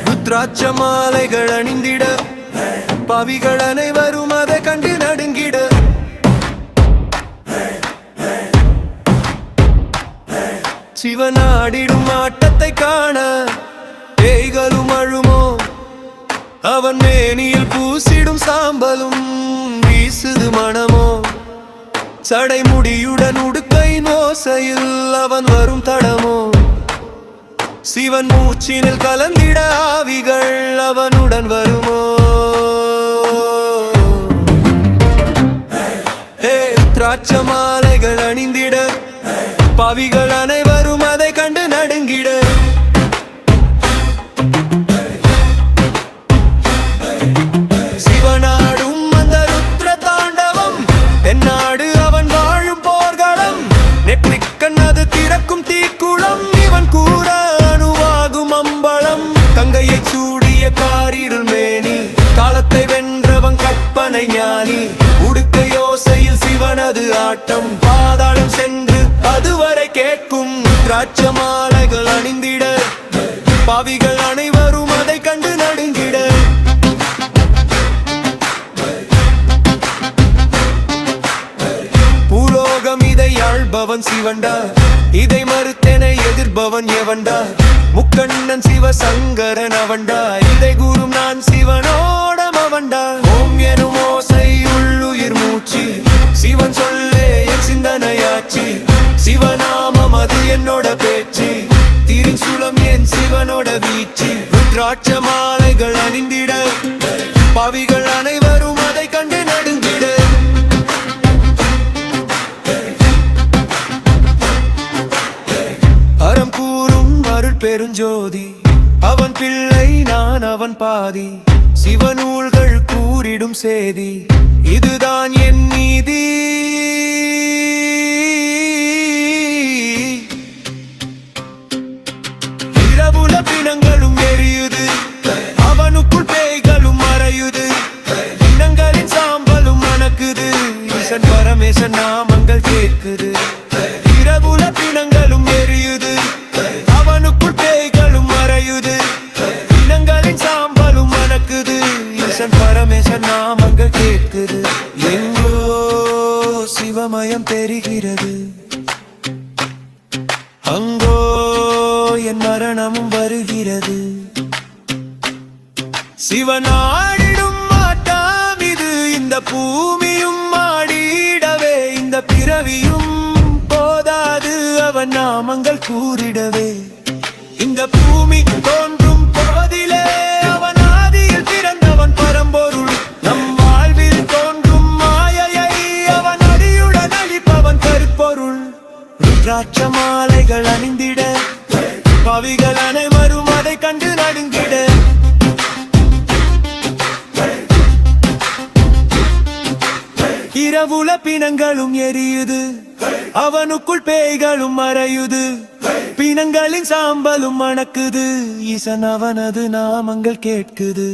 ருத்ராட்ச மாலைகள் அணிந்திட பாவிகள் அனைவரும் அதை கண்டு நடுங்கிட சிவனாடிடும் ஆட்டத்தை காண பேய்களும் அழுமோ அவன் மேனியில் பூசிடும் சாம்பலும் வீசுது மனமோ சடைமுடியுடன் உடுக்கை நோசையில் அவன் வரும் தடமோ சிவன் மூச்சினில் கலந்திட ஆவிகள் அவனுடன் வருமோ ருத்ராட்ச மாலைகள் அணிந்திட பாவிகள் அனைவரும் அதை கண்டு நடுங்கிட சிவனாடும் அந்த ருத்ர தாண்டவம் தென்னாடு அவன் வாழும் போர்க்களம் நெற்றிக்கண் அது திறக்கும் தீக்குளம் இவன் கூற அணுவாகும் அம்பளம் கங்கையை சூடிய காரிருள் மேனி காலத்தை வென்றவன் கற்பனை ஞானி உடுக்க யோசையில் சிவனது ஆட்டம் பாதாளம் சென்று அதுவரை கேட்கும் ருத்ராட்ச மாலைகள் அணிந்திட பாவிகள் அனைவரும் அதை கண்டு நடுங்கிட பூலோகம் இதை ஆள்பவன் சிவன்டா இதை மறுத்தென எதிர்பவன் எவன்டா முக்கண்ணன் சிவசங்கரன் அவன்டா இதை கூறும் நான் சிவனோடம் அவன்டா ஓம் எனும் ஓசை உள்ளுயிர் மூச்சு சிவன் சொல்லே என் சிந்தனையாச்சு சிவநாமம் அது என்னோட பேச்சு திரிசூலம் என் சிவனோட வீச்சு ருத்ராட்ச மாலைகள் அணிந்திட பாவிகள் அனைவரும் அதை கண்டு நடுங்கிட அறம் கூறும் அருள் பெருஞ்சோதி அவன் பிள்ளை நான் அவன் பாதி சிவநூல்கள் கூறிடும் சேதி இதுதான் என் நீதி இரவுல பிணங்களும் எரியுது அவனுக்குள் பேய்களும் மறையுது பிணங்களின் சாம்பலும் மணக்குது ஈசன் பரமேசன் நாமங்கள் கேட்குது இரவுல பிணங்களும் எரியுது அவனுக்குள் பேய்களும் மறையுது பிணங்களின் சாம்பலும் மணக்குது ஈசன் பரமேசன் நாமங்கள் கேட்குது எங்கோ சிவமயம் தெரிகிறது அங்கோ என் மரணமும் வருகிறது சிவனாடிடும் மாட்டாம் இது இந்த பூமியும் ஆடிடவே இந்த பிறவியும் போதாது அவன் நாமங்கள் கூறிடவே இந்த பூமி தோன்றும் போதிலே அவன் ஆதியில் பிறந்தவன் பரம்பொருள் நம் வாழ்வில் தோன்றும் மாயையை அவன் அடியுடன் அழிப்பவன் கருப்பொருள் ருத்ராட்ச மாலைகள் அணிந்திட பாவிகள் அனைவரும் அதை கண்டு நடுங்கிட இரவுல பிணங்களும் எரியுது அவனுக்குள் பேய்களும் மறையுது பிணங்களின் சாம்பலும் மணக்குது ஈசன் அவனது நாமங்கள் கேட்குது